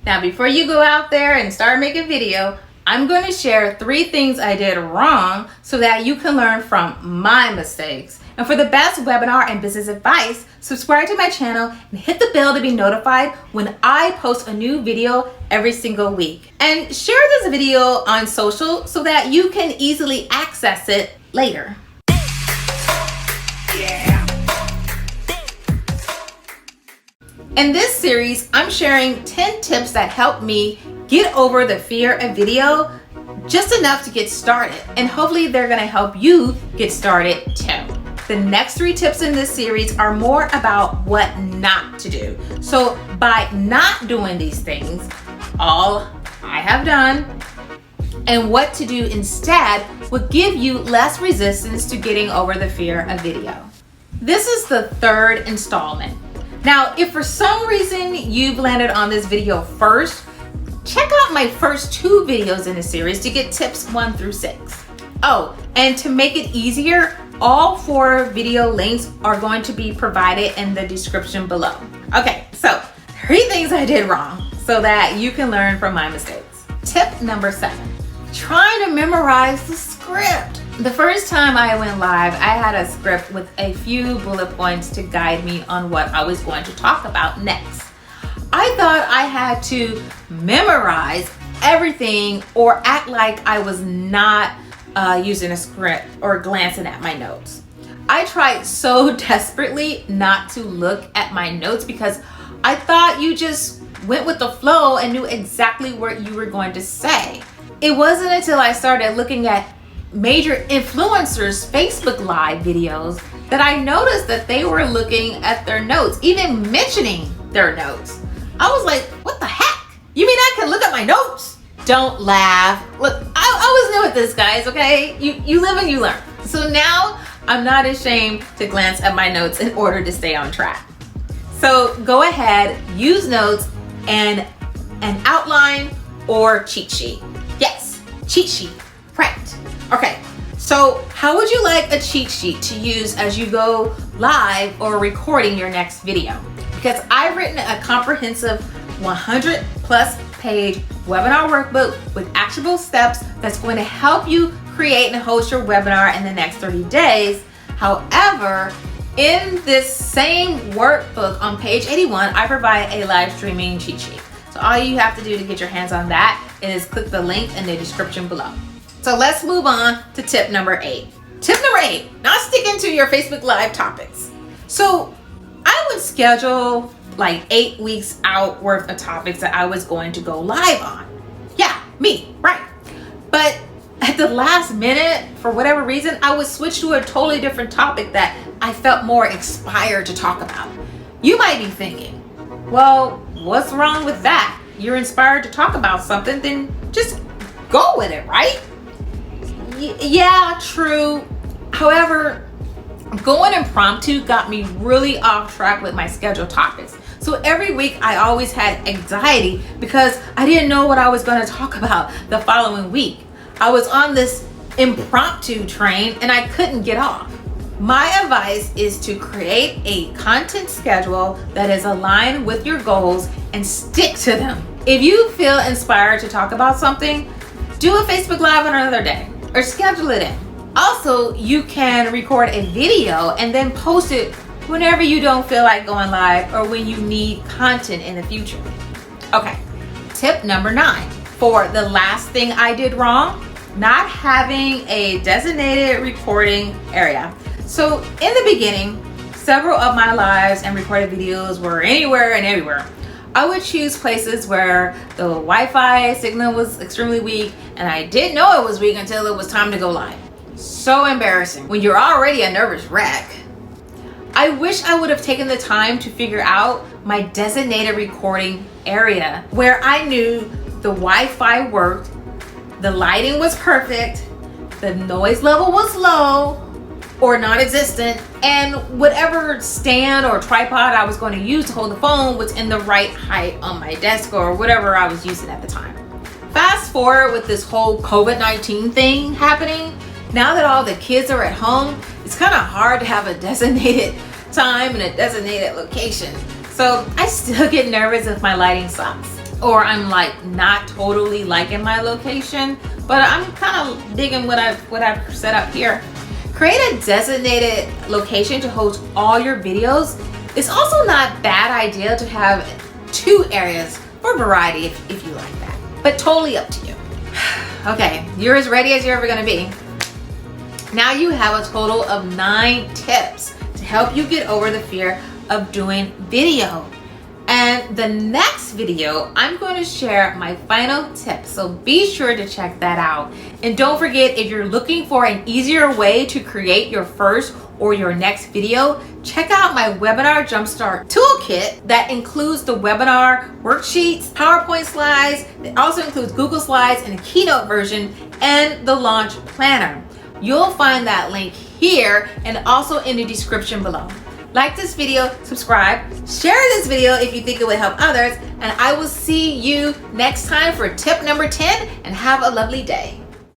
Now, before you go out there and start making a video, I'm going to share 3 things I did wrong so that you can learn from my mistakes. And for the best webinar and business advice, subscribe to my channel and hit the bell to be notified when I post a new video every single week. And share this video on social so that you can easily access it later. Yeah. In this series, I'm sharing 10 tips that help me get over the fear of video, just enough to get started. And hopefully they're gonna help you get started too. The next 3 tips in this series are more about what not to do. So by not doing these things, all I have done, and what to do instead will give you less resistance to getting over the fear of video. This is the 3rd installment. Now, if for some reason you've landed on this video first, check out my first 2 videos in the series to get tips 1 through 6. Oh, and to make it easier, all 4 video links are going to be provided in the description below. Okay, so 3 things I did wrong so that you can learn from my mistakes. Tip number 7, trying to memorize the script. The first time I went live, I had a script with a few bullet points to guide me on what I was going to talk about next. I thought I had to memorize everything or act like I was not using a script or glancing at my notes. I tried so desperately not to look at my notes because I thought you just went with the flow and knew exactly what you were going to say. It wasn't until I started looking at major influencers' Facebook Live videos that I noticed that they were looking at their notes, even mentioning their notes. I was like, what the heck? You mean I can look at my notes? Don't laugh. Look, I was new at this, guys, okay? You live and you learn. So now I'm not ashamed to glance at my notes in order to stay on track. So go ahead, use notes and an outline or cheat sheet. Yes, cheat sheet, right. Okay, so how would you like a cheat sheet to use as you go live or recording your next video? Because I've written a comprehensive 100+ page webinar workbook with actionable steps that's going to help you create and host your webinar in the next 30 days. However, in this same workbook on page 81, I provide a live streaming cheat sheet. So all you have to do to get your hands on that is click the link in the description below. So let's move on to tip number 8. Tip number 8, not sticking to your Facebook Live topics. So I would schedule like 8 weeks out worth of topics that I was going to go live on. Yeah, me, right. But at the last minute, for whatever reason, I would switch to a totally different topic that I felt more inspired to talk about. You might be thinking, well, what's wrong with that? You're inspired to talk about something, then just go with it, right? Yeah, true. However, going impromptu got me really off track with my scheduled topics. So every week I always had anxiety because I didn't know what I was going to talk about the following week. I was on this impromptu train and I couldn't get off. My advice is to create a content schedule that is aligned with your goals and stick to them. If you feel inspired to talk about something, do a Facebook Live on another day or schedule it in. Also, you can record a video and then post it whenever you don't feel like going live or when you need content in the future. Okay, tip number 9. For the last thing I did wrong, not having a designated recording area. So in the beginning, several of my lives and recorded videos were anywhere and everywhere. I would choose places where the Wi-Fi signal was extremely weak and I didn't know it was weak until it was time to go live. So embarrassing when you're already a nervous wreck. I wish I would have taken the time to figure out my designated recording area where I knew the Wi-Fi worked, the lighting was perfect, the noise level was low or non-existent, and whatever stand or tripod I was going to use to hold the phone was in the right height on my desk or whatever I was using at the time. Fast forward with this whole COVID-19 thing happening, now that all the kids are at home, it's kind of hard to have a designated time and a designated location. So I still get nervous if my lighting sucks. or I'm like not totally liking my location, but I'm kind of digging what I've set up here. Create a designated location to host all your videos. It's also not a bad idea to have 2 areas for variety if you like that, but totally up to you. Okay, you're as ready as you're ever gonna be. Now you have a total of 9 tips to help you get over the fear of doing video. And the next video, I'm going to share my final tip, so be sure to check that out. And don't forget, if you're looking for an easier way to create your first or your next video, check out my webinar Jumpstart toolkit that includes the webinar worksheets, PowerPoint slides. It also includes Google Slides and a Keynote version and the launch planner. You'll find that link here and also in the description below. Like this video, subscribe, share this video if you think it would help others, and I will see you next time for tip number 10, and have a lovely day.